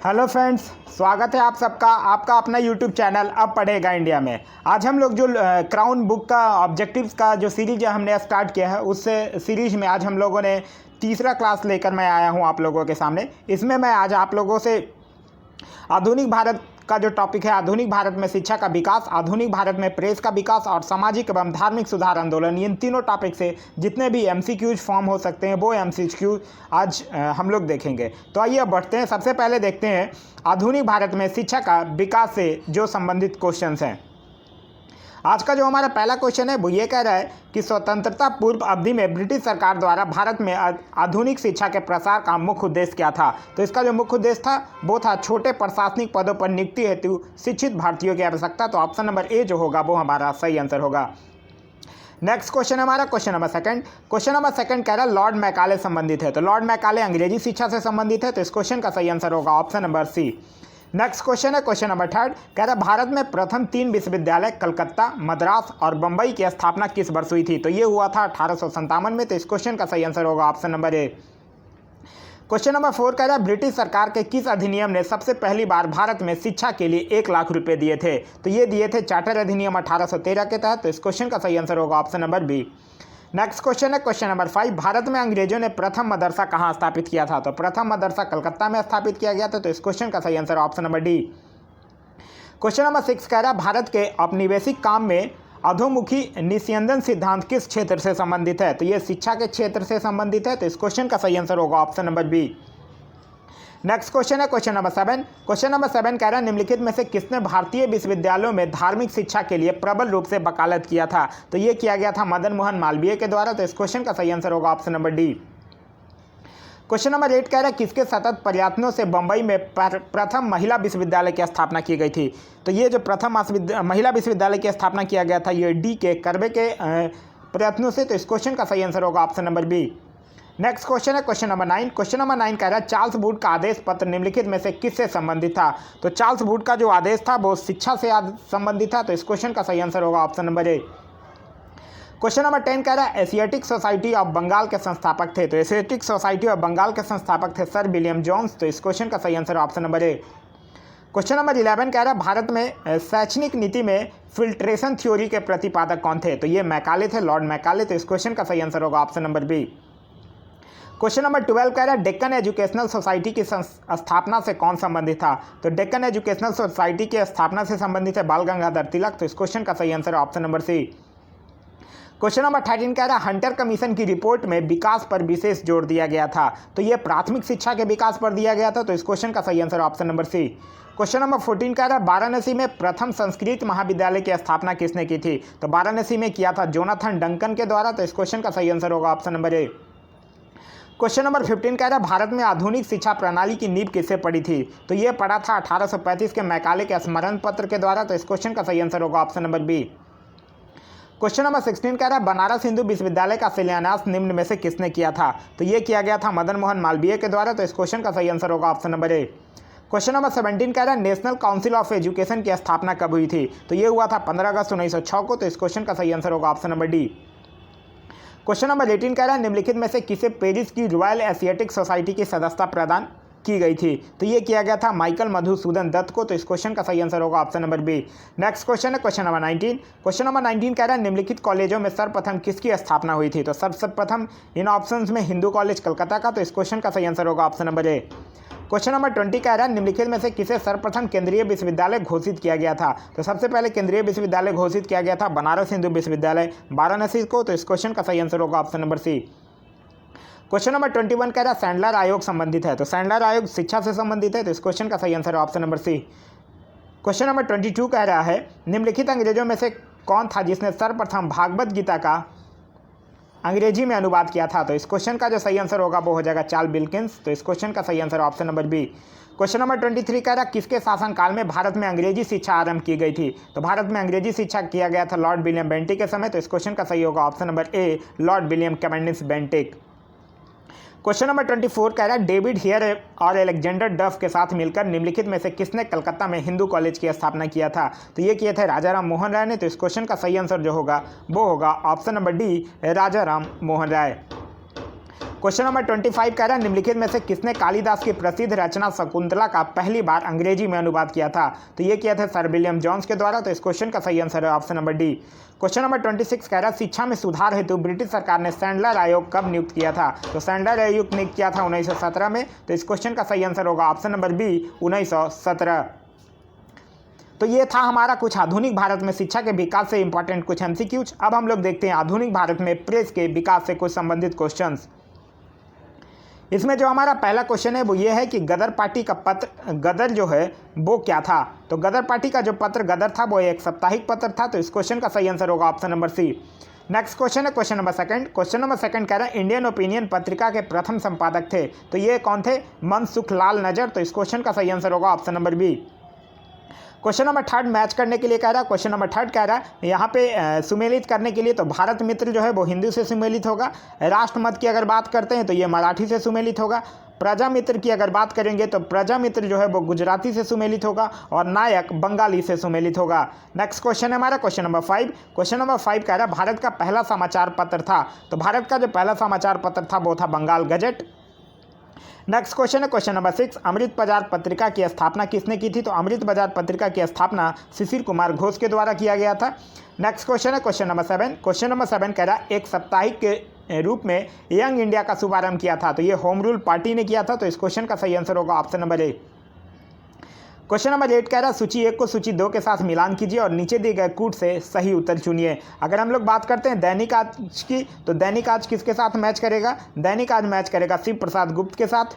Hello friends, स्वागत है आप सबका आपका अपना यूट्यूब चैनल अब पढ़ेगा इंडिया में। आज हम लोग जो क्राउन बुक का ऑब्जेक्टिव्स का जो सीरीज हमने स्टार्ट किया है उस सीरीज में आज हम लोगों ने तीसरा क्लास लेकर मैं आया हूं आप लोगों के सामने। इसमें मैं आज आप लोगों से आधुनिक भारत का जो टॉपिक है, आधुनिक भारत में शिक्षा का विकास, आधुनिक भारत में प्रेस का विकास और सामाजिक एवं धार्मिक सुधार आंदोलन, इन तीनों टॉपिक से जितने भी एमसीक्यूज फॉर्म हो सकते हैं वो एमसीक्यू आज हम लोग देखेंगे। तो आइए अब बढ़ते हैं। सबसे पहले देखते हैं आधुनिक भारत में शिक्षा का विकास से जो संबंधित क्वेश्चंस हैं। आज का जो हमारा पहला क्वेश्चन है वो ये कह रहा है कि स्वतंत्रता पूर्व अवधि में ब्रिटिश सरकार द्वारा भारत में आधुनिक शिक्षा के प्रसार का मुख्य उद्देश्य क्या था। तो इसका जो मुख्य उद्देश्य था वो था छोटे प्रशासनिक पदों पर नियुक्ति हेतु शिक्षित भारतीयों की आवश्यकता। तो ऑप्शन नंबर ए जो होगा वो हमारा सही आंसर होगा। नेक्स्ट क्वेश्चन है हमारा question number second. Question number second कह रहा है लॉर्ड मैकाले संबंधित है। तो लॉर्ड मैकाले अंग्रेजी शिक्षा से संबंधित है। तो इस क्वेश्चन का सही आंसर होगा option number C. Next question है क्वेश्चन नंबर थर्ड, कह रहा है भारत में प्रथम 3 विश्वविद्यालय कलकत्ता, मद्रास और बम्बई की स्थापना किस वर्ष हुई थी। तो ये हुआ था 1857 में। तो इस क्वेश्चन का सही आंसर होगा ऑप्शन नंबर ए। क्वेश्चन नंबर 4 कह रहा है ब्रिटिश सरकार के किस अधिनियम ने सबसे पहली बार भारत में शिक्षा के लिए 1 लाख रुपए दिए थे। तो ये दिए थे चार्टर अधिनियम 1813 के तहत। तो इस क्वेश्चन का सही आंसर होगा option number B. Next question है क्वेश्चन नंबर 5, भारत में अंग्रेजों ने प्रथम मदरसा कहाँ स्थापित किया था। तो प्रथम मदरसा कलकत्ता में स्थापित किया गया था। तो इस क्वेश्चन का सही answer option number D. Question number 6 कह रहा है भारत के औपनिवेशिक काम में अधोमुखी निस्यंदन सिद्धांत किस क्षेत्र से संबंधित है। तो ये शिक्षा के क्षेत्र से संबंधित है। तो इस क्वेश्चन का सही आंसर होगा option number B. Next question है क्वेश्चन नंबर 7। क्वेश्चन नंबर 7 कह रहा है निम्नलिखित में से किसने भारतीय विश्वविद्यालयों में धार्मिक शिक्षा के लिए प्रबल रूप से वकालत किया था। तो ये किया गया था मदन मोहन मालवीय के द्वारा। तो इस क्वेश्चन का सही आंसर होगा option number D. Question number 8 कह रहा है किसके सतत प्रयत्नों से बंबई में प्रथम महिला विश्वविद्यालय की स्थापना की गई थी। तो ये जो प्रथम महिला विश्वविद्यालय की स्थापना किया गया था ये डी के कर्वे के प्रयत्नों से। तो इस क्वेश्चन का सही आंसर होगा option number B. Next question है क्वेश्चन नंबर 9। क्वेश्चन नंबर 9 कह रहा है चार्ल्स वुड का आदेश पत्र निम्नलिखित में से किससे संबंधित था। तो चार्ल्स वुड का जो आदेश था वो शिक्षा से संबंधित था। तो इस क्वेश्चन का सही आंसर होगा ऑप्शन नंबर ए। क्वेश्चन नंबर 10 कह रहा है एशियाटिक सोसाइटी ऑफ बंगाल के संस्थापक थे। तो एशियाटिक सोसाइटी ऑफ बंगाल के संस्थापक थे सर विलियम जोन्स। तो इस क्वेश्चन का सही आंसर ऑप्शन नंबर ए। क्वेश्चन नंबर 11 कह रहा है भारत में शैक्षणिक नीति में फिल्ट्रेशन थ्योरी के प्रतिपादक कौन थे। तो ये मैकाले थे, लॉर्ड मैकाले। तो इस क्वेश्चन का सही आंसर होगा option number B. Question number 12 कह रहा है डेक्कन एजुकेशनल सोसाइटी की स्थापना से कौन संबंधित था। तो डेक्कन एजुकेशनल सोसाइटी की स्थापना से संबंधित है बाल गंगाधर तिलक। तो इस क्वेश्चन का सही answer option number C. Question number 13 कह रहा है हंटर कमीशन की रिपोर्ट में विकास पर विशेष जोर दिया गया था। तो ये प्राथमिक शिक्षा के विकास पर दिया गया था। तो इस क्वेश्चन का सही answer option number C. Question number 14 कह रहा है वाराणसी में प्रथम संस्कृत महाविद्यालय की स्थापना किसने की थी। तो वाराणसी में किया था जोनाथन डंकन के द्वारा। तो इस क्वेश्चन का सही आंसर होगा ऑप्शन नंबर ए। क्वेश्चन नंबर 15 कह रहा है भारत में आधुनिक शिक्षा प्रणाली की नींव किससे पड़ी थी। तो ये पड़ा था 1835 के मैकाले के स्मरण पत्र के द्वारा। तो इस क्वेश्चन का सही आंसर होगा option number B. Question number 16 कह रहा है बनारस हिंदू विश्वविद्यालय का शिलान्यास निम्न में से किसने किया था। तो ये किया गया था मदन मोहन मालवीय के द्वारा। तो इस क्वेश्चन का सही आंसर होगा ऑप्शन नंबर ए। क्वेश्चन नंबर 17 कह रहा है नेशनल काउंसिल ऑफ एजुकेशन की स्थापना कब हुई थी। तो ये हुआ था 15 अगस्त 1906 को। तो इस क्वेश्चन का सही आंसर होगा option number D. Question number 18 कह रहा है निम्नलिखित में से किसे पेरिस की रॉयल एशियाटिक सोसाइटी की सदस्यता प्रदान की गई थी। तो ये किया गया था माइकल मधुसूदन दत्त को। तो इस क्वेश्चन का सही आंसर होगा option number B. Next question है क्वेश्चन नंबर 19। क्वेश्चन नंबर 19 कह रहा है निम्नलिखित कॉलेजों में सर्वप्रथम किसकी स्थापना हुई थी। तो सर्वप्रथम इन ऑप्शंस में हिंदू कॉलेज कलकत्ता का। तो इस क्वेश्चन का सही आंसर होगा ऑप्शन नंबर ए। क्वेश्चन नंबर 20 कह रहा है निम्नलिखित में से किसे सर्वप्रथम केंद्रीय विश्वविद्यालय घोषित किया गया था। तो सबसे पहले केंद्रीय विश्वविद्यालय घोषित किया गया था बनारस हिंदू विश्वविद्यालय वाराणसी को। तो इस क्वेश्चन का सही आंसर होगा option number C. Question number 21 कह रहा है सैंडलर आयोग संबंधित है। तो सैंडलर आयोग शिक्षा से संबंधित है। तो इस क्वेश्चन का सही आंसर है option number C. Question number 22 कह रहा है निम्नलिखित अंग्रेजों में से कौन था जिसने सर्वप्रथम भागवत गीता का अंग्रेजी में अनुवाद किया था। तो इस क्वेश्चन का जो सही आंसर होगा वो हो जाएगा चार्ल्स विल्किंस। तो इस क्वेश्चन का सही answer option number B. Question number 23 कह रहा है किसके शासनकाल में भारत में अंग्रेजी शिक्षा आरंभ की गई थी। तो भारत में अंग्रेजी शिक्षा किया गया था लॉर्ड विलियम बेंटिक के समय। तो इस क्वेश्चन का सही होगा ऑप्शन नंबर ए Lord William Cavendish Bentinck. Question number 24 कह रहा है डेविड हियर और अलेक्जेंडर डफ के साथ मिलकर निम्नलिखित में से किसने कलकत्ता में हिंदू कॉलेज की स्थापना किया था। तो ये किए थे राजा राम मोहन राय ने। तो इस क्वेश्चन का सही आंसर जो होगा वो होगा ऑप्शन नंबर डी राजा राम मोहन राय। क्वेश्चन नंबर 25 कह रहा है निम्नलिखित में से किसने कालिदास की प्रसिद्ध रचना शकुंतला का पहली बार अंग्रेजी में अनुवाद किया था? तो ये किया था सर विलियम जॉन्स के द्वारा। तो इस क्वेश्चन का सही आंसर है option number D. Question number 26 कह रहा है शिक्षा में सुधार हेतु ब्रिटिश सरकार ने सैंडलर आयोग कब नियुक्त किया था? तो सैंडलर आयोग नियुक्त किया था 1917 में। तो इस क्वेश्चन का सही आंसर होगा ऑप्शन नंबर बी 1917। तो ये था हमारा कुछ आधुनिक भारत में शिक्षा के विकास से इंपॉर्टेंट कुछ एमसीक्यूज। अब हम लोग देखते हैं आधुनिक भारत में प्रेस के विकास से कुछ संबंधित क्वेश्चंस। इसमें जो हमारा पहला क्वेश्चन है वो ये है कि गदर पार्टी का पत्र गदर जो है वो क्या था? तो गदर पार्टी का जो पत्र गदर था वो एक साप्ताहिक पत्र था। तो इस क्वेश्चन का सही आंसर होगा option number C. Next question है question number second. Question number second कह रहा है इंडियन ओपिनियन पत्रिका के प्रथम संपादक थे। तो ये कौन थे? मनसुख लाल नजर। तो इस क्वेश्चन का सही आंसर होगा option number B. Question number third match करने के लिए कह रहा है। क्वेश्चन नंबर थर्ड कह रहा है यहाँ पे सुमेलित करने के लिए तो भारत मित्र जो है वो हिंदी से सुमेलित होगा। राष्ट्रमत की अगर बात करते हैं तो ये मराठी से सुमेलित होगा। प्रजा मित्र की अगर बात करेंगे तो प्रजा मित्र जो है वो गुजराती से सुमेलित होगा और नायक बंगाली से सुमेलित होगा। नेक्स्ट क्वेश्चन है हमारा क्वेश्चन नंबर 5। क्वेश्चन नंबर 5 कह रहा है भारत का पहला समाचार पत्र था। तो भारत का जो पहला समाचार पत्र था वो था बंगाल गजट। नेक्स्ट क्वेश्चन है क्वेश्चन नंबर 6। अमृत बाजार पत्रिका की स्थापना किसने की थी? तो अमृत बाजार पत्रिका की स्थापना शिशिर कुमार घोष के द्वारा किया गया था। नेक्स्ट क्वेश्चन है क्वेश्चन नंबर 7। क्वेश्चन नंबर 7 कह रहा है एक साप्ताहिक के रूप में यंग इंडिया का शुभारंभ किया था। तो ये होम रूल पार्टी ने किया था। तो इस क्वेश्चन का सही आंसर होगा ऑप्शन नंबर ए। क्वेश्चन नंबर 8 कह रहा है सूची 1 को सूची 2 के साथ मिलान कीजिए और नीचे दिए गए कूट से सही उत्तर चुनिए। अगर हम लोग बात करते हैं दैनिक आज की तो दैनिक आज किसके साथ मैच करेगा? दैनिक आज मैच करेगा शिव प्रसाद गुप्त के साथ।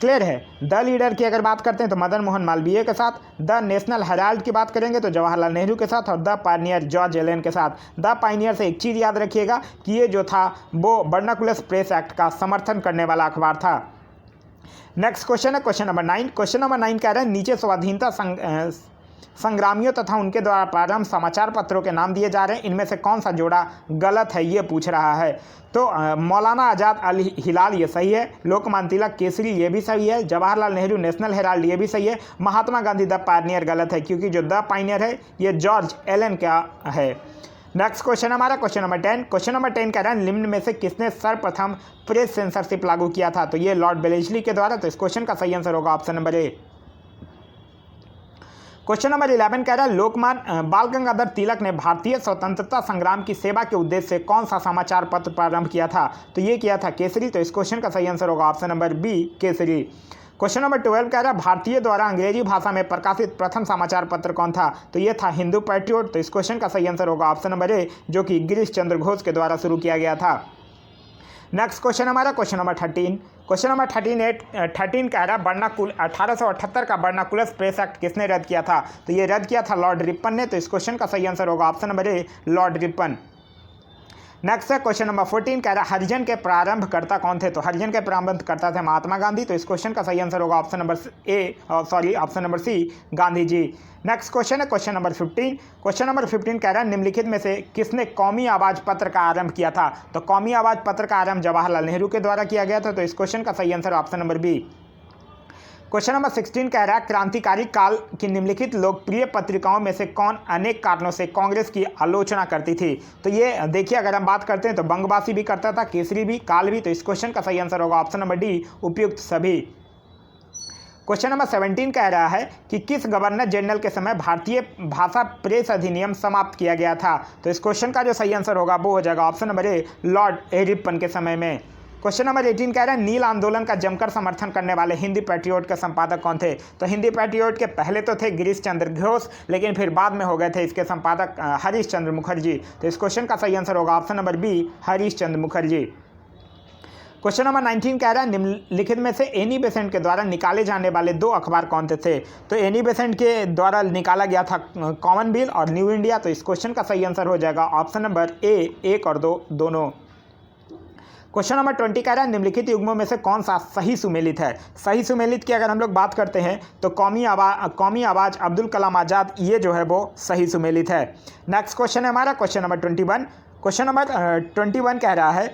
क्लियर है। द लीडर की अगर बात करते हैं तो मदन मोहन मालवीय के साथ। द नेशनल हेराल्ड की बात करेंगे तो जवाहरलाल नेहरू के साथ। और द पायनियर जॉर्ज एलन के साथ। द पायनियर से एक चीज़ याद रखिएगा कि ये जो था वो वर्नाकुलर प्रेस एक्ट का समर्थन करने वाला अखबार था। नेक्स्ट क्वेश्चन है क्वेश्चन नंबर 9। क्वेश्चन नंबर 9 कह रहे हैं नीचे स्वाधीनता संग्रामियों तथा उनके द्वारा प्रारंभ समाचार पत्रों के नाम दिए जा रहे हैं, इनमें से कौन सा जोड़ा गलत है ये पूछ रहा है। तो मौलाना आज़ाद अल हिलाल ये सही है। लोकमान्य तिलक केसरी ये भी सही है। जवाहरलाल नेहरू नेशनल हेराल्ड ये भी सही है। महात्मा गांधी द पायनियर गलत है क्योंकि जो द पायनियर है ये जॉर्ज एलन का है। नेक्स्ट क्वेश्चन हमारा क्वेश्चन नंबर 10। क्वेश्चन नंबर 10 कह रहा है निम्न में से किसने सर्वप्रथम प्रेस सेंसरशिप लागू किया था? तो ये लॉर्ड बेलेस्ली के द्वारा। तो इस क्वेश्चन का सही आंसर होगा ऑप्शन नंबर ए। क्वेश्चन नंबर 11 कह रहा है लोकमान्य बाल गंगाधर तिलक ने भारतीय स्वतंत्रता संग्राम की सेवा के उद्देश्य से कौन सा समाचार पत्र प्रारंभ किया था? तो ये किया था केसरी। तो इस क्वेश्चन का सही आंसर होगा option number B Kesari. Question number 12 कह रहा है भारतीय द्वारा अंग्रेजी भाषा में प्रकाशित प्रथम समाचार पत्र कौन था? तो ये था हिंदू पैट्रियोट। तो इस क्वेश्चन का सही आंसर होगा ऑप्शन नंबर ए जो कि गिरीश चंद्र घोष के द्वारा शुरू किया गया था। नेक्स्ट क्वेश्चन हमारा क्वेश्चन नंबर 13। क्वेश्चन नंबर 13 कह रहा है 1878 का वर्नाकुलर प्रेस एक्ट किसने रद्द किया था? तो ये रद्द किया था लॉर्ड रिपन ने। तो इस क्वेश्चन का सही आंसर होगा ऑप्शन नंबर ए लॉर्ड रिपन। नेक्स्ट है क्वेश्चन नंबर 14 कह रहा है हरिजन के प्रारंभकर्ता कौन थे? तो हरिजन के प्रारंभकर्ता थे महात्मा गांधी। तो इस क्वेश्चन का सही आंसर होगा ऑप्शन नंबर सी गांधी जी। नेक्स्ट क्वेश्चन है क्वेश्चन नंबर 15। क्वेश्चन नंबर 15 कह रहा है निम्नलिखित में से किसने कौमी आवाज़ पत्र का आरंभ किया था? तो कौमी आवाज़ पत्र का आरंभ जवाहरलाल नेहरू के द्वारा किया गया था। तो इस क्वेश्चन का सही answer option number B. Question number 16 कह रहा है क्रांतिकारी काल की निम्नलिखित लोकप्रिय पत्रिकाओं में से कौन अनेक कारणों से कांग्रेस की आलोचना करती थी? तो ये देखिए अगर हम बात करते हैं तो बंगवासी भी करता था, केसरी भी, काल भी। तो इस क्वेश्चन का सही आंसर होगा ऑप्शन नंबर डी उपयुक्त सभी। क्वेश्चन नंबर 17 कह रहा है कि किस गवर्नर जनरल के समय भारतीय भाषा प्रेस अधिनियम समाप्त किया गया था? तो इस क्वेश्चन का जो सही आंसर होगा वो हो जाएगा ऑप्शन नंबर ए लॉर्ड रिपन के समय में। क्वेश्चन नंबर 18 कह रहा है नील आंदोलन का जमकर समर्थन करने वाले हिंदी पैट्रियोट के संपादक कौन थे? तो हिंदी पैट्रियोट के पहले तो थे गिरीश चंद्र घोष, लेकिन फिर बाद में हो गए थे इसके संपादक हरीश चंद्र मुखर्जी। तो इस क्वेश्चन का सही आंसर होगा option number B Harish Chandra Mukherjee. Question number 19 कह रहा है निम्नलिखित में से एनी बेसेंट के द्वारा निकाले जाने वाले दो अखबार कौन थे? तो एनी बेसेंट के द्वारा निकाला गया था कॉमनवेल्थ और न्यू इंडिया। तो इस क्वेश्चन का सही आंसर हो जाएगा ऑप्शन नंबर ए 1 और 2 दोनों। क्वेश्चन नंबर 20 कह रहा है निम्नलिखित युग्मों में से कौन सा सही सुमेलित है? सही सुमेलित की अगर हम लोग बात करते हैं तो कौमी आवाज़ अब्दुल कलाम आज़ाद ये जो है वो सही सुमेलित है। नेक्स्ट क्वेश्चन है हमारा क्वेश्चन नंबर 21। क्वेश्चन नंबर 21 कह रहा है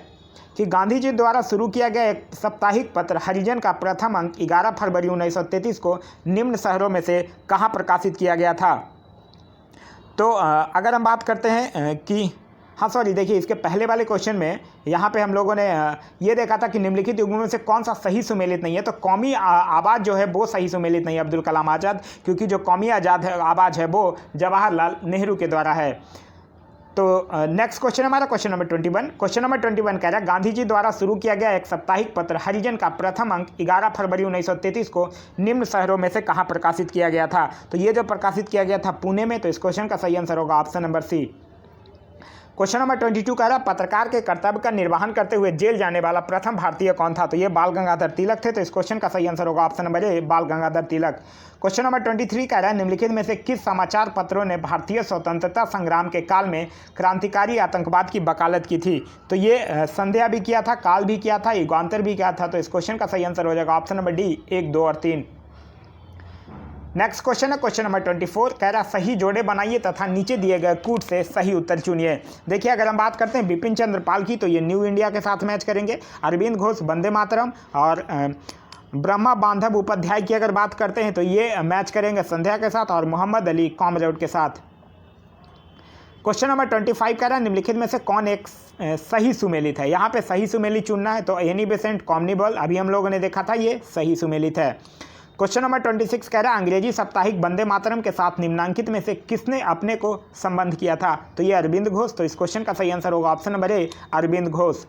कि गांधी जी द्वारा शुरू किया गया एक साप्ताहिक पत्र हरिजन का प्रथम अंक 11 फरवरी 1933 को निम्न शहरों में से कहाँ प्रकाशित किया गया था? तो अगर हम बात करते हैं कि हाँ सॉरी, देखिए इसके पहले वाले क्वेश्चन में यहाँ पे हम लोगों ने ये देखा था कि निम्नलिखित युग्मों में से कौन सा सही सुमेलित नहीं है। तो कौमी आवाज़ जो है वो सही सुमेलित नहीं है अब्दुल कलाम आज़ाद, क्योंकि जो कौमी आवाज़ है वो जवाहरलाल नेहरू के द्वारा है। तो नेक्स्ट क्वेश्चन हमारा क्वेश्चन नंबर 21। क्वेश्चन नंबर 21 कह रहा है गांधी जी द्वारा शुरू किया गया एक साप्ताहिक पत्र हरिजन का प्रथम अंक 11 फरवरी 1933 को निम्न शहरों में से कहाँ प्रकाशित किया गया था। तो ये जो प्रकाशित किया गया था पुणे में। तो इस क्वेश्चन का सही आंसर होगा option number C. Question number 22 कह रहा है पत्रकार के कर्तव्य का निर्वहन करते हुए जेल जाने वाला प्रथम भारतीय कौन था। तो ये बाल गंगाधर तिलक थे। तो इस क्वेश्चन का सही आंसर होगा ऑप्शन नंबर ए, बाल गंगाधर तिलक। क्वेश्चन नंबर 23 कह रहा है निम्नलिखित में से किस समाचार पत्रों ने भारतीय स्वतंत्रता संग्राम के काल में क्रांतिकारी आतंकवाद की वकालत की थी। तो ये संध्या भी किया था, काल भी किया था, युगांतर भी किया था। तो इस क्वेश्चन का सही आंसर हो जाएगा ऑप्शन नंबर डी, 1, 2 और 3। नेक्स्ट क्वेश्चन है क्वेश्चन नंबर 24 कह रहा सही जोड़े बनाइए तथा नीचे दिए गए कूट से सही उत्तर चुनिए। देखिए अगर हम बात करते हैं बिपिन चंद्र पाल की तो ये न्यू इंडिया के साथ मैच करेंगे। अरविंद घोष वंदे मातरम और ब्रह्मा बांधव उपाध्याय की अगर बात करते हैं तो ये मैच करेंगे संध्या के साथ और मोहम्मद अली कॉमरेड के साथ। क्वेश्चन नंबर 25 कह रहा है निम्नलिखित में से कौन एक सही सुमेलित है। यहाँ पे सही सुमेलित चुनना है। तो एनी बेसेंट कॉम्निबल अभी हम लोगों ने देखा था, ये सही सुमेलित है। क्वेश्चन नंबर 26 कह रहा है अंग्रेजी साप्ताहिक वंदे मातरम के साथ निम्नांकित में से किसने अपने को संबंध किया था। तो ये अरविंद घोष। तो इस क्वेश्चन का सही आंसर होगा option number A, Aurobindo Ghosh.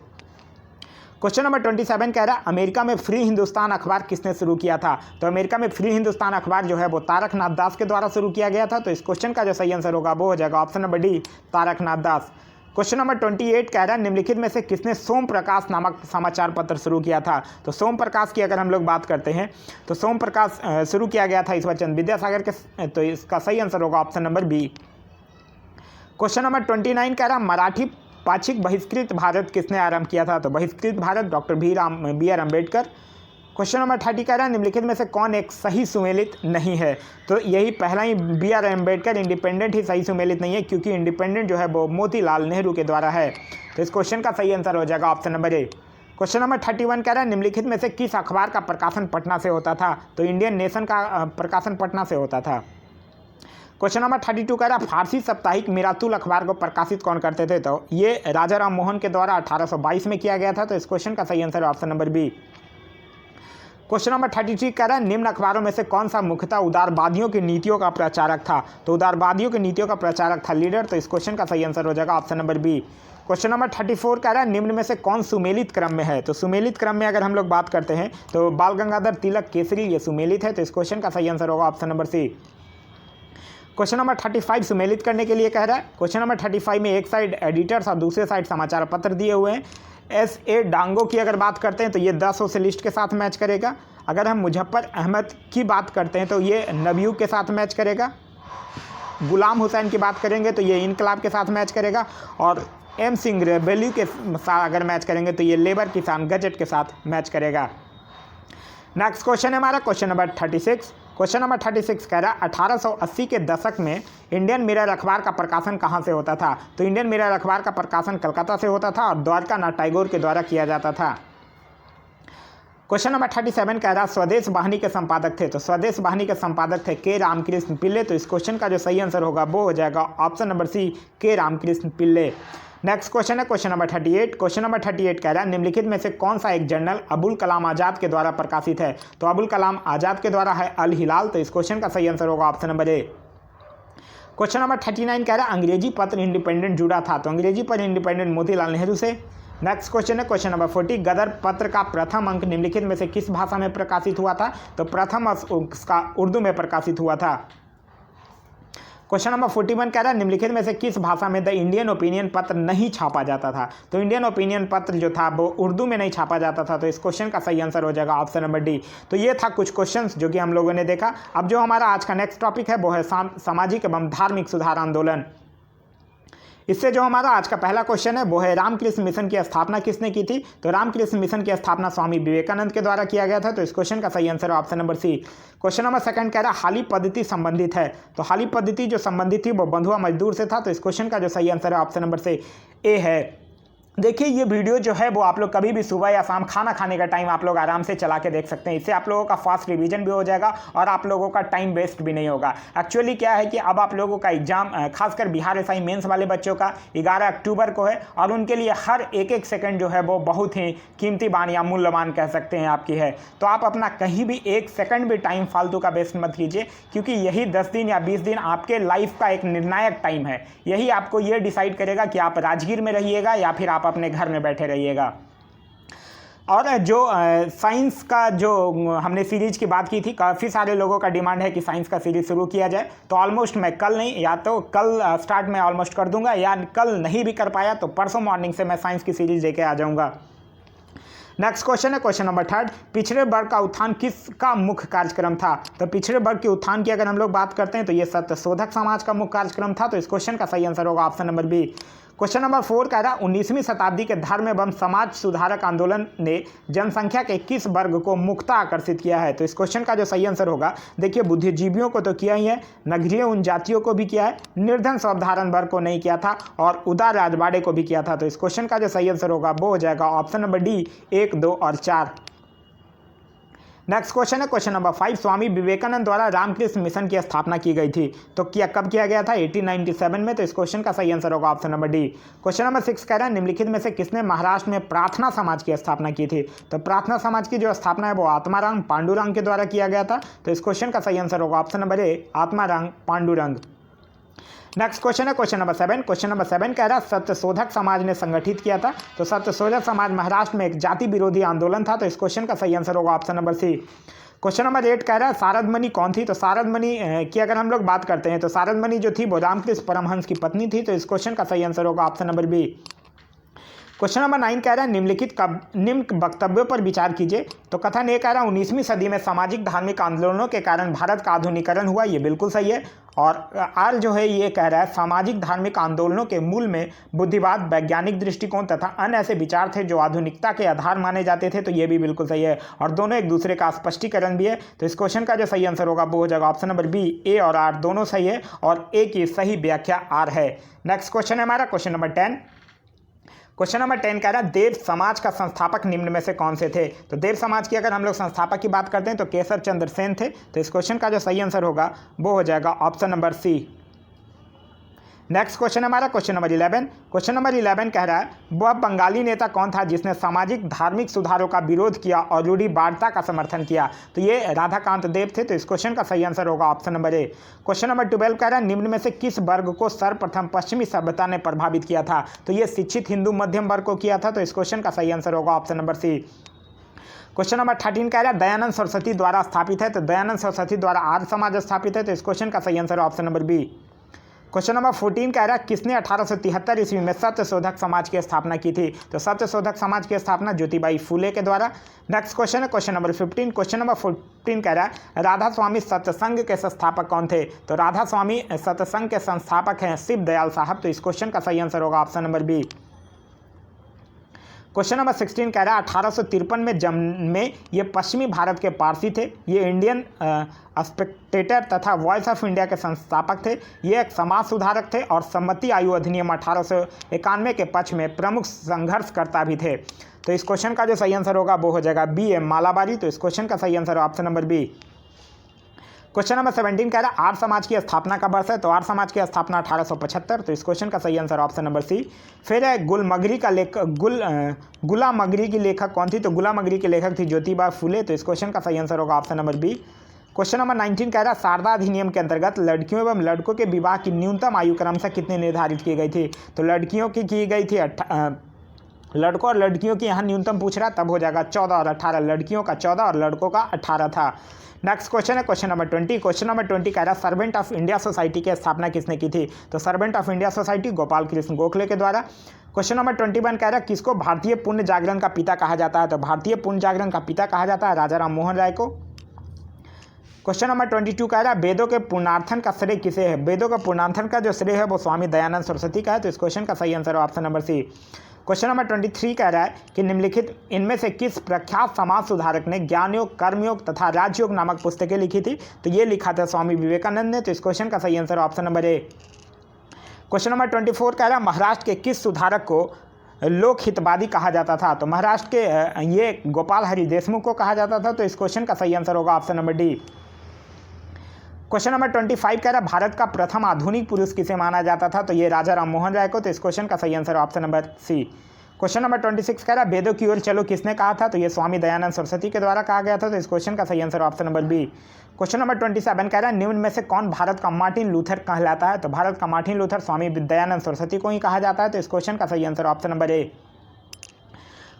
Question number 27 कह रहा है अमेरिका में फ्री हिंदुस्तान अखबार किसने शुरू किया था। तो अमेरिका में फ्री हिंदुस्तान अखबार जो है वो तारकनाथ दास के द्वारा शुरू किया गया था। तो इस क्वेश्चन का जो सही आंसर होगा वो हो जाएगा ऑप्शन नंबर डी, तारकनाथ दास। क्वेश्चन नंबर 28 कह रहा है निम्नलिखित में से किसने सोम प्रकाश नामक समाचार पत्र शुरू किया था। तो सोम प्रकाश की अगर हम लोग बात करते हैं तो सोम प्रकाश शुरू किया गया था ईश्वरचंद विद्यासागर के। तो इसका सही आंसर होगा option number B. Question number 29 कह रहा है मराठी पाक्षिक बहिष्कृत भारत किसने आरंभ किया था। तो Bahishkrit Bharat doctor B R Ambedkar. Question number 30 कह रहा है निम्नलिखित में से कौन एक सही सुमेलित नहीं है। तो यही पहला ही बी आर अम्बेडकर इंडिपेंडेंट ही सही सुमेलित नहीं है, क्योंकि इंडिपेंडेंट जो है वो मोतीलाल नेहरू के द्वारा है। तो इस क्वेश्चन का सही आंसर हो जाएगा ऑप्शन नंबर ए। क्वेश्चन नंबर 31 कह रहा है निम्नलिखित में से किस अखबार का प्रकाशन पटना से होता था। तो इंडियन नेशन का प्रकाशन पटना से होता था। क्वेश्चन नंबर 32 कह रहा है फारसी साप्ताहिक मिरातुल अखबार को प्रकाशित कौन करते थे। तो ये राजा राम मोहन के द्वारा 1822 में किया गया था। तो इस क्वेश्चन का सही आंसर है option number B. Question number 33 कह रहा है निम्न अखबारों में से कौन सा मुख्यतः उदारवादियों की नीतियों का प्रचारक था। तो उदारवादियों की नीतियों का प्रचारक था लीडर। तो इस क्वेश्चन का सही आंसर हो जाएगा option number B. Question number 34 कह रहा है निम्न में से कौन सुमेलित क्रम में है। तो सुमेलित क्रम में अगर हम लोग बात करते हैं तो बाल गंगाधर तिलक केसरी ये सुमेलित है। तो इस क्वेश्चन का सही आंसर होगा option number C. Question number 35 सुमेलित करने के लिए कह रहा है। क्वेश्चन नंबर 35 में एक साइड एडिटर्स और दूसरे साइड समाचार पत्र दिए हुए हैं। S.A. डांगो की अगर बात करते हैं तो ये 10 सोशलिस्ट के साथ मैच करेगा। अगर हम मुजफ्फर अहमद की बात करते हैं तो ये नवयुग के साथ मैच करेगा। गुलाम हुसैन की बात करेंगे तो ये इनकलाब के साथ मैच करेगा। और M. सिंह रेबेली के साथ अगर मैच करेंगे तो ये लेबर किसान गजट के साथ मैच करेगा। नेक्स्ट क्वेश्चन है हमारा क्वेश्चन नंबर 36। क्वेश्चन नंबर 36 कह रहा है 1880 के दशक में इंडियन मिरर अखबार का प्रकाशन कहाँ से होता था। तो इंडियन मिरर अखबार का प्रकाशन कलकत्ता से होता था और द्वारका नाथ टैगोर के द्वारा किया जाता था। क्वेश्चन नंबर 37 कह रहा है स्वदेश वाहिनी के संपादक थे। तो स्वदेश वाहिनी के संपादक थे के रामकृष्ण पिल्ले। तो इस क्वेश्चन का जो सही आंसर होगा वो हो जाएगा ऑप्शन नंबर सी, के रामकृष्ण पिल्ले। नेक्स्ट क्वेश्चन है क्वेश्चन नंबर 38। क्वेश्चन नंबर 38 कह रहा है निम्नलिखित में से कौन सा एक जर्नल अबुल कलाम आज़ाद के द्वारा प्रकाशित है। तो अबुल कलाम आज़ाद के द्वारा है अल हिलाल। तो इस क्वेश्चन का सही आंसर होगा ऑप्शन नंबर ए। क्वेश्चन नंबर 39 कह रहा है अंग्रेजी पत्र इंडिपेंडेंट जुड़ा था। तो अंग्रेजी पत्र इंडिपेंडेंट मोतीलाल नेहरू से। नेक्स्ट क्वेश्चन है क्वेश्चन नंबर 40 गदर पत्र का प्रथम अंक निम्नलिखित में से किस भाषा में प्रकाशित हुआ था। तो प्रथम उसका उर्दू में प्रकाशित हुआ था। क्वेश्चन नंबर 41 कह रहा है निम्नलिखित में से किस भाषा में द इंडियन ओपिनियन पत्र नहीं छापा जाता था। तो इंडियन ओपिनियन पत्र जो था वो उर्दू में नहीं छापा जाता था। तो इस क्वेश्चन का सही आंसर हो जाएगा ऑप्शन नंबर डी। तो ये था कुछ क्वेश्चंस जो कि हम लोगों ने देखा। अब जो हमारा आज का नेक्स्ट टॉपिक है वो है सामाजिक एवं धार्मिक सुधार आंदोलन। इससे जो हमारा आज का पहला क्वेश्चन है वो है रामकृष्ण मिशन की स्थापना किसने की थी। तो रामकृष्ण मिशन की स्थापना स्वामी विवेकानंद के द्वारा किया गया था। तो इस क्वेश्चन का सही आंसर है option number C. Question number 2 कह रहा है हाली पद्धति संबंधित है। तो हाली पद्धति जो संबंधित थी वो बंधुआ मजदूर से था। तो इस क्वेश्चन का जो सही आंसर है ऑप्शन नंबर से ए है। देखिए ये वीडियो जो है वो आप लोग कभी भी सुबह या शाम खाना खाने का टाइम आप लोग आराम से चला के देख सकते हैं। इससे आप लोगों का फास्ट रिवीजन भी हो जाएगा और आप लोगों का टाइम वेस्ट भी नहीं होगा। एक्चुअली क्या है कि अब आप लोगों का एग्जाम खासकर बिहार एसआई मेंस वाले बच्चों का 11 अक्टूबर को है और उनके लिए हर एक सेकंड जो है वो बहुत ही कीमती बान या मूल्यवान कह सकते हैं आपकी है। तो आप अपना कहीं भी 1 सेकंड भी टाइम फालतू का वेस्ट मत कीजिए, क्योंकि यही 10 दिन या 20 दिन आपके लाइफ का एक निर्णायक टाइम है। यही आपको ये डिसाइड करेगा कि आप राजगीर में रहिएगा या फिर आप अपने घर में बैठे रहिएगा। और जो साइंस का जो हमने सीरीज की बात की थी, काफ़ी सारे लोगों का डिमांड है कि साइंस का सीरीज शुरू किया जाए, तो ऑलमोस्ट मैं कल नहीं, या तो कल स्टार्ट में ऑलमोस्ट कर दूंगा, या कल नहीं भी कर पाया तो परसों मॉर्निंग से मैं साइंस की सीरीज लेके आ जाऊंगा। नेक्स्ट क्वेश्चन है क्वेश्चन नंबर 3, पिछड़े वर्ग का उत्थान किसका मुख्य कार्यक्रम था? तो पिछड़े वर्ग के उत्थान की अगर हम लोग बात करते हैं तो ये सत्यशोधक समाज का मुख्य कार्यक्रम था। तो इस क्वेश्चन का सही आंसर होगा option number B. Question number 4 कह रहा है 19वीं शताब्दी के धर्म एवं समाज सुधारक आंदोलन ने जनसंख्या के किस वर्ग को मुख्यतः आकर्षित किया है? तो इस क्वेश्चन का जो सही आंसर होगा, देखिए बुद्धिजीवियों को तो किया ही है, नगरीय उन जातियों को भी किया है, निर्धन साधारण वर्ग को नहीं किया था और उदार राजवाड़े को भी किया था। तो इस क्वेश्चन का जो सही आंसर होगा वो हो जाएगा ऑप्शन नंबर डी 1, 2 और 4। नेक्स्ट क्वेश्चन है क्वेश्चन नंबर 5, स्वामी विवेकानंद द्वारा रामकृष्ण मिशन की स्थापना की गई थी, तो कब किया गया था? 1897 में। तो इस क्वेश्चन का सही आंसर होगा option number D. Question number 6 कह रहा है निम्नलिखित में से किसने महाराष्ट्र में प्रार्थना समाज की स्थापना की थी? तो प्रार्थना समाज की जो स्थापना है वो आत्माराम पांडुरंग के द्वारा किया गया था। तो इस क्वेश्चन का सही आंसर होगा ऑप्शन नंबर ए, आत्माराम पांडुरंग। नेक्स्ट क्वेश्चन है क्वेश्चन नंबर 7। क्वेश्चन नंबर 7 कह रहा है सत्यशोधक समाज ने संगठित किया था। तो सत्यशोधक समाज महाराष्ट्र में एक जाति विरोधी आंदोलन था। तो इस क्वेश्चन का सही आंसर होगा option number C. Question number 8 कह रहा है शारद मणि कौन थी? तो शारद मणि की अगर हम लोग बात करते हैं तो शारद मणि जो थी वो रामकृष्ण परमहंस की पत्नी थी। तो इस क्वेश्चन का सही आंसर होगा option number B. Question number 9 कह रहा है निम्न वक्तव्यों पर विचार कीजिए। तो कथन ये कह रहा है 19वीं सदी में सामाजिक धार्मिक आंदोलनों के कारण भारत का आधुनिकीकरण हुआ, ये बिल्कुल सही है। और आर जो है ये कह रहा है सामाजिक धार्मिक आंदोलनों के मूल में बुद्धिवाद, वैज्ञानिक दृष्टिकोण तथा अन्य ऐसे विचार थे जो आधुनिकता के आधार माने जाते थे। तो ये भी बिल्कुल सही है और दोनों एक दूसरे का स्पष्टीकरण भी है। तो इस क्वेश्चन का जो सही आंसर होगा वो हो जाएगा ऑप्शन नंबर बी, ए और आर दोनों सही है और ए की सही व्याख्या आर है। नेक्स्ट क्वेश्चन है हमारा क्वेश्चन नंबर 10। क्वेश्चन नंबर 10 कह रहा है देव समाज का संस्थापक निम्न में से कौन से थे? तो देव समाज की अगर हम लोग संस्थापक की बात करते हैं तो केशव चंद्र सेन थे। तो इस क्वेश्चन का जो सही आंसर होगा वो हो जाएगा option number C. Next question हमारा क्वेश्चन नंबर 11। क्वेश्चन नंबर 11 कह रहा है वह बंगाली नेता कौन था जिसने सामाजिक धार्मिक सुधारों का विरोध किया और रूढ़िवादिता का समर्थन किया? तो ये राधाकांत देव थे। तो इस क्वेश्चन का सही आंसर होगा ऑप्शन नंबर ए। क्वेश्चन नंबर 12 कह रहा है निम्न में से किस वर्ग को सर्वप्रथम पश्चिमी सभ्यता ने प्रभावित किया था? तो ये शिक्षित हिंदू मध्यम वर्ग को किया था। तो इस क्वेश्चन का सही आंसर होगा option number C. Question number 13 कह रहा है दयानंद सरस्वती द्वारा स्थापित है। तो दयानंद सरस्वती द्वारा आर्य समाज स्थापित है। तो इस क्वेश्चन का सही answer option number B. Question number 14 कह रहा है किसने 1873 ईस्वी में सत्यशोधक समाज की स्थापना की थी? तो सत्यशोधक समाज की स्थापना ज्योतिबाई फूले के द्वारा। नेक्स्ट क्वेश्चन है क्वेश्चन नंबर 15। क्वेश्चन नंबर 14 कह रहा है राधा स्वामी सत्संग के संस्थापक कौन थे? तो राधा स्वामी सत्संग के संस्थापक हैं शिव दयाल साहब। तो इस क्वेश्चन का सही आंसर होगा option number B. Question number 16 कह रहा है 1853 में जन्मे ये पश्चिमी भारत के पारसी थे। ये इंडियन स्पेक्टेटर तथा वॉइस ऑफ इंडिया के संस्थापक थे। ये एक समाज सुधारक थे और सम्मति आयु अधिनियम 1891 के पक्ष में प्रमुख संघर्षकर्ता भी थे। तो इस क्वेश्चन का जो सही आंसर होगा वो हो जाएगा बी एम मालाबारी। तो इस क्वेश्चन का सही answer option number B. Question number 17 कह रहा है आर्य समाज की स्थापना का वर्ष है। तो आर्य समाज की स्थापना 1875। तो इस क्वेश्चन का सही आंसर ऑप्शन नंबर सी। फिर है गुलामगिरी की लेखक कौन थी? तो गुलामगिरी की लेखक थी ज्योतिबा फूले। तो इस क्वेश्चन का सही आंसर होगा option number B. Question number 19 कह रहा है शारदा अधिनियम के अंतर्गत लड़कियों एवं लड़कों के विवाह की न्यूनतम आयु क्रमशः कितने निर्धारित की गई थी? तो लड़कियों की गई थी लड़कों और लड़कियों की यहाँ न्यूनतम पूछ रहा तब हो जाएगा 14 और 18। लड़कियों का 14 और लड़कों का 18 था। नेक्स्ट क्वेश्चन है क्वेश्चन नंबर 20। क्वेश्चन नंबर 20 कह रहा है सर्वेंट ऑफ इंडिया सोसाइटी की स्थापना किसने की थी? तो servant of India society Gopal Krishna Gokhale के द्वारा। क्वेश्चन नंबर 21 कह रहा है किसको भारतीय पुण्य जागरण का पिता कहा जाता है? तो भारतीय पुण्य जागरण का पिता कहा जाता है राजा राम मोहन राय को। क्वेश्चन नंबर 22 कह रहा है वेदों के पूर्णार्थन का श्रेय किसे है? वेदों का पूर्णार्थन का जो श्रेय है वो स्वामी दयानंद सरस्वती का है। तो इस क्वेश्चन का सही आंसर है option number C. Question number 23 कह रहा है कि निम्नलिखित इनमें से किस प्रख्यात समाज सुधारक ने ज्ञानयोग, कर्मयोग तथा राजयोग नामक पुस्तकें लिखी थी? तो ये लिखा था स्वामी विवेकानंद ने। तो इस क्वेश्चन का सही आंसर ऑप्शन नंबर ए। क्वेश्चन नंबर 24 कह रहा है महाराष्ट्र के किस सुधारक को लोक हितवादी कहा जाता था? तो महाराष्ट्र के ये गोपाल हरि देशमुख को कहा जाता था। तो इस क्वेश्चन का सही आंसर होगा option number D. Question number 25 कह रहा है भारत का प्रथम आधुनिक पुरुष किसे माना जाता था? तो ये राजा राम मोहन राय को। तो इस क्वेश्चन का सही answer option number C. Question number 26 कह रहा है वेदों की ओर चलो किसने कहा था? तो ये स्वामी दयानंद सरस्वती के द्वारा कहा गया था। तो इस क्वेश्चन का सही answer option number B. Question number 27 कह रहा है निम्न में से कौन भारत का मार्टिन लूथर कहलाता है? तो भारत का मार्टिन लूथर स्वामी दयानंद सरस्वती को ही कहा जाता है। तो इस क्वेश्चन का सही आंसर ऑप्शन नंबर ए।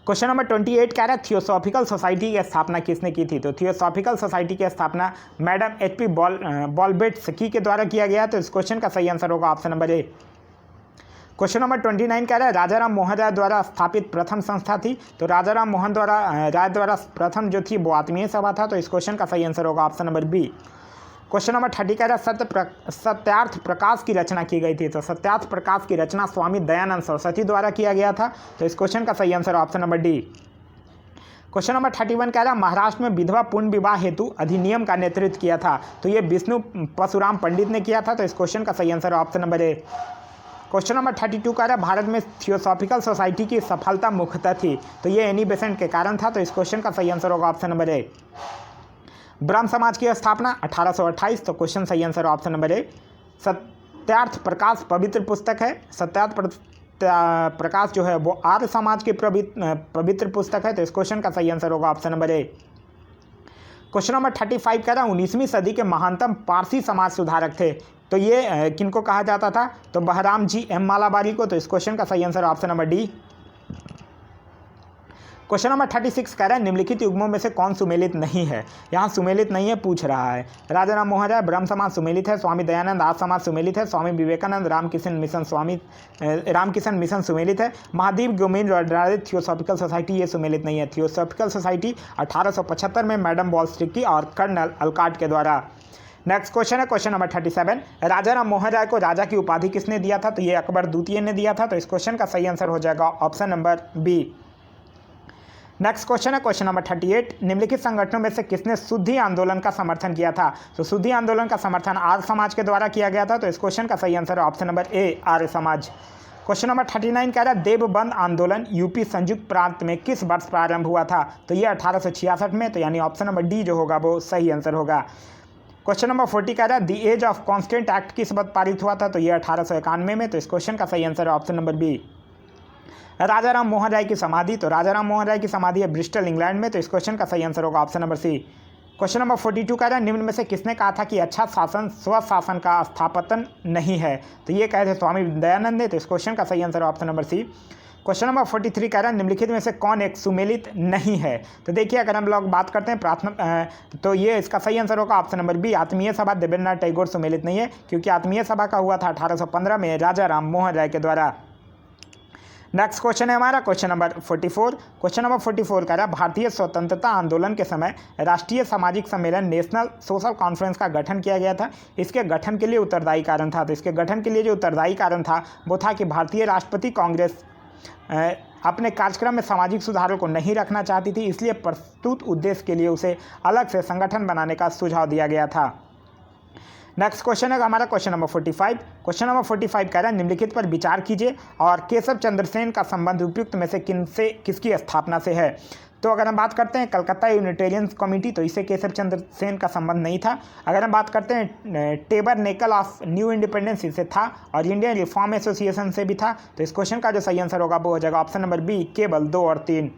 क्वेश्चन नंबर 28 कह रहा है थियोसॉफिकल सोसाइटी की स्थापना किसने की थी? तो थियोसॉफिकल सोसाइटी की स्थापना मैडम HP बॉल्बेट्स्की के द्वारा किया गया। तो इस क्वेश्चन का सही आंसर होगा ऑप्शन नंबर ए। क्वेश्चन नंबर 29 कह रहा है राजा राम मोहन राय द्वारा स्थापित प्रथम संस्था थी? तो राजा राम मोहन राय द्वारा प्रथम जो थी वो आत्मीय सभा था। तो इस क्वेश्चन का सही आंसर होगा option number B. Question number 30 कह रहा है सत्यार्थ प्रकाश की रचना की गई थी? तो सत्यार्थ प्रकाश की रचना स्वामी दयानंद सरस्वती द्वारा किया गया था। तो इस क्वेश्चन का सही answer option number D. Question number 31 कह रहा है महाराष्ट्र में विधवा पूर्ण विवाह हेतु अधिनियम का नेतृत्व किया था? तो ये विष्णु परशुराम पंडित ने किया था। तो इस क्वेश्चन का सही आंसर ऑप्शन नंबर ए। क्वेश्चन नंबर 32 कह रहा है भारत में थियोसॉफिकल सोसाइटी की सफलता मुख्यतः थी? तो ये एनी बेसेंट के कारण था। तो इस क्वेश्चन का सही आंसर होगा ऑप्शन नंबर ए। ब्रह्म समाज की स्थापना 1828। तो क्वेश्चन सही answer option number A. Satyarth Prakash पवित्र पुस्तक है। सत्यार्थ प्रकाश जो है वो आर्य समाज की पवित्र पुस्तक है। तो इस क्वेश्चन का सही आंसर होगा ऑप्शन नंबर ए। क्वेश्चन नंबर 35 कह रहा है 19वीं सदी के महानतम पारसी समाज सुधारक थे? तो ये किनको कहा जाता था? तो बहराम जी एम मालाबारी को। तो इस क्वेश्चन का सही answer option number D. Question number 36 कह रहा है निम्नलिखित युग्मों में से कौन सुमेलित नहीं है? यहाँ सुमेलित नहीं है पूछ रहा है। राजा राम मोहन राय ब्रह्म समाज सुमेलित है, स्वामी दयानंद आर्य समाज सुमेलित है, स्वामी विवेकानंद रामकिशन मिशन सुमेलित है, महादेव गोविंद आधारित थियोसॉफिकल सोसाइटी ये सुमेलित नहीं है। थियोसॉफिकल सोसाइटी 1875 में मैडम बॉल्स्टिकी और कर्नल अलकाट के द्वारा। नेक्स्ट क्वेश्चन है क्वेश्चन नंबर 37 राजा राम मोहन राय को राजा की उपाधि किसने दिया था? तो ये अकबर द्वितीय ने दिया था। तो इस क्वेश्चन का सही आंसर हो जाएगा option number B. Next question है क्वेश्चन नंबर 38 निम्नलिखित संगठनों में से किसने शुद्धि आंदोलन का समर्थन किया था? तो शुद्धि आंदोलन का समर्थन आर्य समाज के द्वारा किया गया था। तो इस क्वेश्चन का सही आंसर है ऑप्शन नंबर ए आर्य समाज। क्वेश्चन नंबर 39 कह रहा है देवबंद आंदोलन यूपी संयुक्त प्रांत में किस वर्ष प्रारंभ हुआ था? तो ये 1866 में। तो यानी ऑप्शन नंबर डी जो होगा वो सही आंसर होगा। क्वेश्चन नंबर 40 कह रहा है the age of constant act किस वक्त पारित हुआ था? तो ये 1891 में। तो इस क्वेश्चन का सही आंसर है ऑप्शन नंबर बी। राजा राम मोहन राय की समाधि? तो राजा राम मोहन राय की समाधि है ब्रिस्टल इंग्लैंड में। तो इस क्वेश्चन का सही आंसर होगा option number C. Question number 42 कह रहा है निम्न में से किसने कहा था कि अच्छा शासन स्वशासन का स्थापन नहीं है? तो ये कहे थे स्वामी दयानंद ने। तो इस क्वेश्चन का सही answer option number C. Question number 43 कह रहा है निम्नलिखित में से कौन एक सुमेलित नहीं है? तो देखिए अगर हम लोग बात करते हैं प्राथमिक तो ये इसका सही आंसर होगा ऑप्शन नंबर बी आत्मीय सभा देवेंद्रनाथ टैगोर सुमेलित नहीं है, क्योंकि आत्मीय सभा का हुआ था 1815 में राजा राम मोहन राय के द्वारा। नेक्स्ट क्वेश्चन है हमारा क्वेश्चन नंबर 44। क्वेश्चन नंबर 44 कह रहा है भारतीय स्वतंत्रता आंदोलन के समय राष्ट्रीय सामाजिक सम्मेलन नेशनल सोशल कॉन्फ्रेंस का गठन किया गया था। इसके गठन के लिए उत्तरदायी कारण था। तो इसके गठन के लिए जो उत्तरदायी कारण था वो था कि भारतीय राष्ट्रपति कांग्रेस अपने कार्यक्रम में सामाजिक सुधारों को नहीं रखना चाहती थी, इसलिए प्रस्तुत उद्देश्य के लिए उसे अलग से संगठन बनाने का सुझाव दिया गया था। नेक्स्ट क्वेश्चन है हमारा क्वेश्चन नंबर 45। क्वेश्चन नंबर 45 कह रहा है निम्नलिखित पर विचार कीजिए और केशव चंद्र सेन का संबंध उपयुक्त में से किसकी स्थापना से है? तो अगर हम बात करते हैं कलकत्ता यूनिटेरियन कमेटी तो इससे केशव चंद्र सेन का संबंध नहीं था। अगर हम बात करते हैं टेबरनेकल ऑफ न्यू इंडिपेंडेंस इससे था और इंडियन रिफॉर्म एसोसिएशन से भी था। तो इस क्वेश्चन का जो सही आंसर होगा वो हो जाएगा ऑप्शन नंबर बी केवल 2 और 3।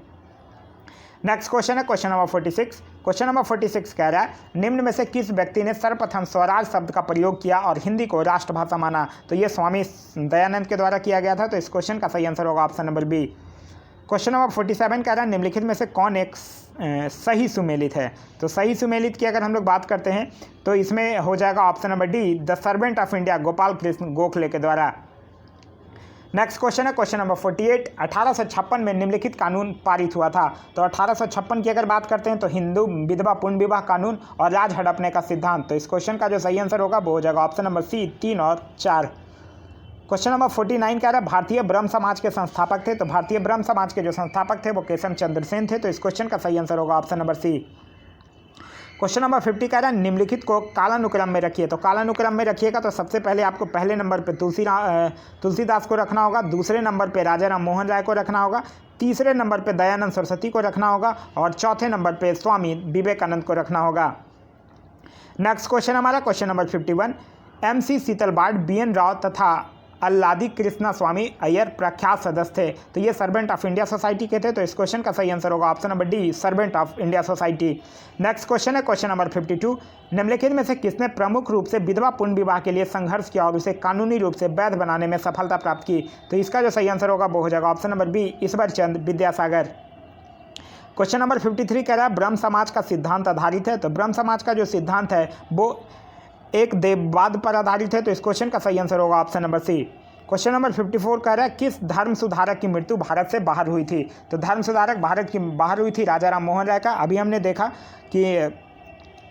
नेक्स्ट क्वेश्चन है क्वेश्चन नंबर 46। क्वेश्चन नंबर 46 कह रहा है निम्न में से किस व्यक्ति ने सर्वप्रथम स्वराज शब्द का प्रयोग किया और हिंदी को राष्ट्रभाषा माना? तो ये स्वामी दयानंद के द्वारा किया गया था। तो इस क्वेश्चन का सही आंसर होगा option number B. Question number 47 कह रहा है निम्नलिखित में से कौन एक सही सुमेलित है? तो सही सुमेलित की अगर हम लोग बात करते हैं तो इसमें हो जाएगा option number D the servant of India Gopal Krishna Gokhale के द्वारा। नेक्स्ट क्वेश्चन है क्वेश्चन नंबर 48। 1856 में निम्नलिखित कानून पारित हुआ था। तो 1856 की अगर बात करते हैं तो हिंदू विधवा पूर्ण विवाह कानून और राज हड़पने का सिद्धांत। तो इस क्वेश्चन का जो सही आंसर होगा वो हो जाएगा ऑप्शन नंबर सी 3 और 4। क्वेश्चन नंबर 49 कह रहा है भारतीय ब्रह्म समाज के संस्थापक थे। तो भारतीय ब्रह्म समाज के जो संस्थापक थे वो केशव चंद्र सेन थे। तो इस क्वेश्चन का सही आंसर होगा option number C. Question number 50 कह रहा है निम्नलिखित को कालानुक्रम में रखिए। तो कालानुक्रम में रखिएगा तो सबसे पहले आपको पहले नंबर पे तुलसीदास को रखना होगा, दूसरे नंबर पे राजा राम मोहन राय को रखना होगा, तीसरे नंबर पे दयानंद सरस्वती को रखना होगा और चौथे नंबर पे स्वामी विवेकानंद को रखना होगा। नेक्स्ट क्वेश्चन हमारा question number 51, MC सीतलबाड़, BN Rao तथा अल्लादी कृष्णा स्वामी अय्यर प्रख्यात सदस्य थे। तो ये सर्वेंट ऑफ इंडिया सोसाइटी के थे। तो इस क्वेश्चन का सही आंसर होगा option number D, servant of India society. Next question है क्वेश्चन नंबर 52, निम्नलिखित में से किसने प्रमुख रूप से विधवा पुनः विवाह के लिए संघर्ष किया और उसे कानूनी रूप से वैध बनाने में सफलता प्राप्त की। तो इसका जो सही आंसर होगा वो हो जाएगा option number B, Ishwarchand Vidyasagar. Question number 53 कह रहा है ब्रह्म समाज का सिद्धांत आधारित है। तो ब्रह्म समाज का जो सिद्धांत है वो एक देववाद पर आधारित है। तो इस क्वेश्चन का सही आंसर होगा option number C. Question number 54 कह रहा है किस धर्म सुधारक की मृत्यु भारत से बाहर हुई थी। तो धर्म सुधारक भारत की बाहर हुई थी राजा राम मोहन राय का, अभी हमने देखा कि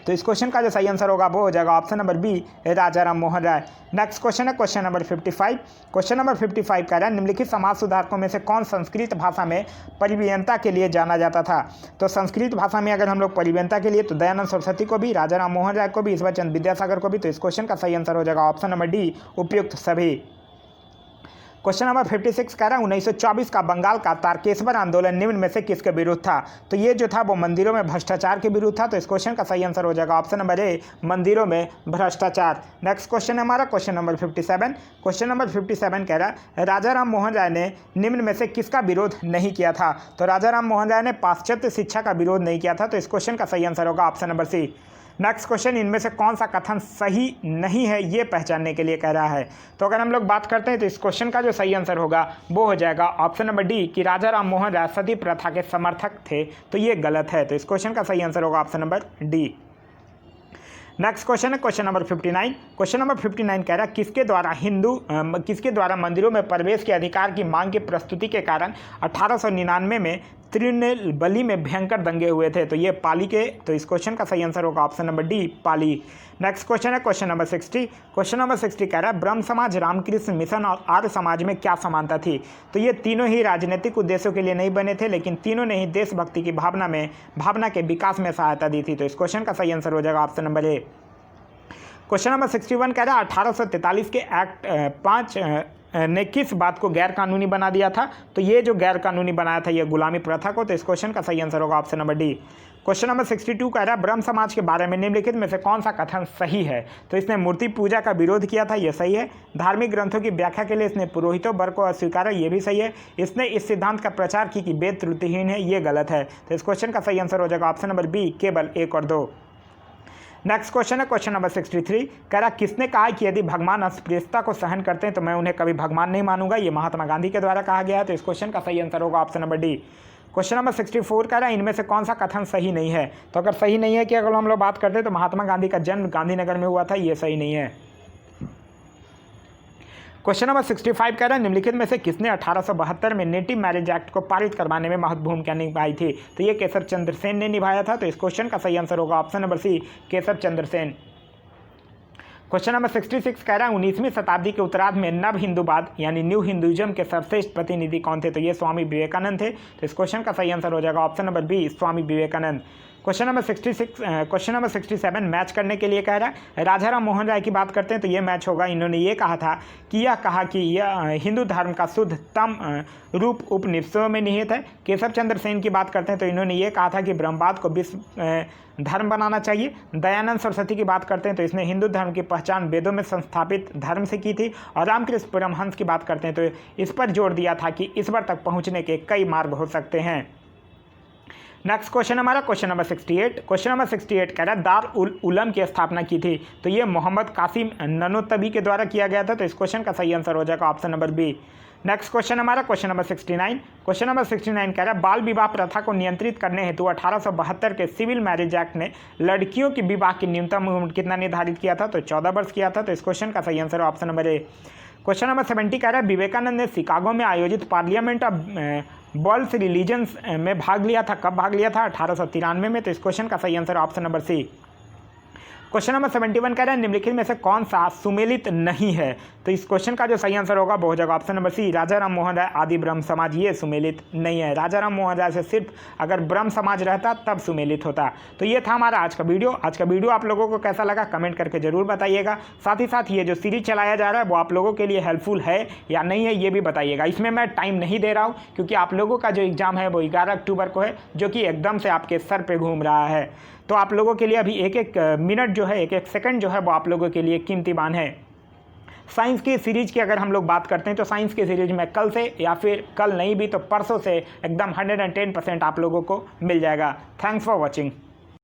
तो इस क्वेश्चन का जो सही आंसर होगा वो हो जाएगा ऑप्शन नंबर बी, राजा राम मोहन राय। नेक्स्ट क्वेश्चन है क्वेश्चन नंबर 55। क्वेश्चन नंबर 55 कह रहा है निम्नलिखित समाज सुधारकों में से कौन संस्कृत भाषा में परिवीयता के लिए जाना जाता था। तो संस्कृत भाषा में अगर हम लोग परिवीयता के लिए तो दयानंद सरस्वती को भी, राजा राम मोहन राय को भी, ईश्वरचंद विद्यासागर को भी। तो इस क्वेश्चन का सही आंसर हो जाएगा ऑप्शन नंबर डी, उपयुक्त सभी। क्वेश्चन नंबर 56 कह रहा है 1924 का बंगाल का तारकेश्वर आंदोलन निम्न में से किसके विरुद्ध था। तो ये जो था वो मंदिरों में भ्रष्टाचार के विरुद्ध था। तो इस क्वेश्चन का सही आंसर हो जाएगा ऑप्शन नंबर ए, मंदिरों में भ्रष्टाचार। नेक्स्ट क्वेश्चन है हमारा क्वेश्चन नंबर 57। क्वेश्चन नंबर 57 कह रहा है राजा राम मोहन राय ने निम्न में से किसका विरोध नहीं किया था। तो राजा राम मोहन राय ने पाश्चात्य शिक्षा का विरोध नहीं किया था। तो इस क्वेश्चन का सही आंसर होगा option number C. Next question, इनमें से कौन सा कथन सही नहीं है ये पहचानने के लिए कह रहा है। तो अगर हम लोग बात करते हैं तो इस क्वेश्चन का जो सही आंसर होगा वो हो जाएगा ऑप्शन नंबर डी कि राजा राम मोहन राय सती प्रथा के समर्थक थे। तो ये गलत है। तो इस क्वेश्चन का सही आंसर होगा option number D. Next question है क्वेश्चन नंबर 59। क्वेश्चन नंबर 59 कह रहा है किसके द्वारा मंदिरों में प्रवेश के अधिकार की मांग की प्रस्तुति के कारण 1899 में तिरुनेलवेली में भयंकर दंगे हुए थे। तो ये पाली के। तो इस क्वेश्चन का सही आंसर होगा ऑप्शन नंबर डी, पाली। नेक्स्ट क्वेश्चन है क्वेश्चन नंबर 60। क्वेश्चन नंबर 60 कह रहा है ब्रह्म समाज, रामकृष्ण मिशन और आर्य समाज में क्या समानता थी। तो ये तीनों ही राजनीतिक उद्देश्यों के लिए नहीं बने थे, लेकिन तीनों ने ही देशभक्ति की भावना के विकास में सहायता दी थी। तो इस क्वेश्चन का सही आंसर हो जाएगा ऑप्शन नंबर ए। क्वेश्चन नंबर 61 कह रहा है 1843 के एक्ट 5 ने किस बात को गैर कानूनी बना दिया था। तो ये जो गैर कानूनी बनाया था ये गुलामी प्रथा को। तो इस क्वेश्चन का सही आंसर होगा option number D. Question number 62 कह रहा है ब्रह्म समाज के बारे में निम्नलिखित में से कौन सा कथन सही है। तो इसने मूर्ति पूजा का विरोध किया था, ये सही है। धार्मिक ग्रंथों की व्याख्या के लिए इसने पुरोहितों वर्ग को अस्वीकारा, ये भी सही है। इसने इस सिद्धांत का प्रचार की कि वेद त्रुटिहीन है, ये गलत है। तो इस क्वेश्चन का सही आंसर हो जाएगा ऑप्शन नंबर बी, केवल 1 और 2। नेक्स्ट क्वेश्चन है क्वेश्चन नंबर 63। कह रहा किसने कहा कि यदि भगवान अस्पृश्यता को सहन करते हैं तो मैं उन्हें कभी भगवान नहीं मानूंगा। ये महात्मा गांधी के द्वारा कहा गया है। तो इस क्वेश्चन का सही आंसर होगा option number D. Question number 64 कह रहा है इनमें से कौन सा कथन सही नहीं है। तो अगर सही नहीं है कि अगर हम लोग बात करते हैं तो महात्मा गांधी का जन्म गांधीनगर में हुआ था, ये सही नहीं है। क्वेश्चन नंबर 65 कह रहा है निम्नलिखित में से किसने 1872 में नेटिव मैरिज एक्ट को पारित करवाने में महत्वपूर्ण भूमिका निभाई थी। तो ये केशव चंद्र सेन ने निभाया था। तो इस क्वेश्चन का सही आंसर होगा ऑप्शन नंबर सी, केशव चंद्र सेन। क्वेश्चन नंबर 66 कह रहा है 19वीं शताब्दी के उत्तरार्ध में नव हिंदूवाद यानी न्यू हिंदुइज्म के सर्वश्रेष्ठ प्रतिनिधि कौन थे। तो ये स्वामी विवेकानंद थे। तो इस क्वेश्चन का सही आंसर हो जाएगा option number B, Swami Vivekananda. Question number 67 match करने के लिए कह रहा है राजा राम मोहन राय की बात करते हैं तो ये मैच होगा। इन्होंने ये कहा था कि यह हिंदू धर्म का शुद्धतम रूप उपनिषदों में निहित है। केशव चंद्र सेन की बात करते हैं तो इन्होंने ये कहा था कि ब्रह्मवाद को विश्व धर्म बनाना चाहिए। दयानंद सरस्वती की बात करते हैं तो इसने हिंदू धर्म की पहचान वेदों में संस्थापित धर्म से की थी। और रामकृष्ण परमहंस की बात करते हैं तो इस पर जोर दिया था कि ईश्वर तक पहुँचने के कई मार्ग हो सकते हैं। नेक्स्ट क्वेश्चन हमारा क्वेश्चन नंबर 68। क्वेश्चन नंबर 68 कह रहा है दार उल उलम की स्थापना की थी। तो ये मोहम्मद कासिम ननोतबी के द्वारा किया गया था। तो इस क्वेश्चन का सही आंसर हो जाएगा option number B. Next question हमारा क्वेश्चन नंबर 69। क्वेश्चन नंबर 69 कह रहा है बाल विवाह प्रथा को नियंत्रित करने हेतु 1872 के सिविल मैरिज एक्ट ने लड़कियों की विवाह की न्यूनतम उम्र कितना निर्धारित किया था। तो 14 वर्ष किया था। तो इस क्वेश्चन का सही आंसर ऑप्शन नंबर ए। क्वेश्चन नंबर 70 कह रहा है विवेकानंद ने शिकागो में आयोजित पार्लियामेंट ऑफ वर्ल्ड्स रिलीजन्स में भाग लिया था। कब भाग लिया था? 1893 में। तो इस क्वेश्चन का सही answer option number C. Question number 71 कह रहे हैं निम्नलिखित में से कौन सा सुमेलित नहीं है। तो इस क्वेश्चन का जो सही आंसर होगा वो हो जाएगा ऑप्शन नंबर सी, राजा राम मोहन राय आदि ब्रह्म समाज, ये सुमेलित नहीं है। राजा राम मोहन राय से सिर्फ अगर ब्रह्म समाज रहता तब सुमेलित होता। तो ये था हमारा आज का वीडियो। आज का वीडियो आप लोगों को कैसा लगा कमेंट करके जरूर बताइएगा। साथ ही साथ ये जो सीरीज चलाया जा रहा है वो आप लोगों के लिए हेल्पफुल है या नहीं है ये भी बताइएगा। इसमें मैं टाइम नहीं दे रहा हूँ क्योंकि आप लोगों का जो एग्ज़ाम है वो 11 अक्टूबर को है, जो कि एकदम से आपके सर पे घूम रहा है। तो आप लोगों के लिए अभी एक एक मिनट जो है, एक एक सेकंड जो है वो आप लोगों के लिए कीमतीमान है। साइंस की सीरीज की अगर हम लोग बात करते हैं तो साइंस की सीरीज में कल से या फिर कल नहीं भी तो परसों से एकदम 110% आप लोगों को मिल जाएगा। Thanks for watching.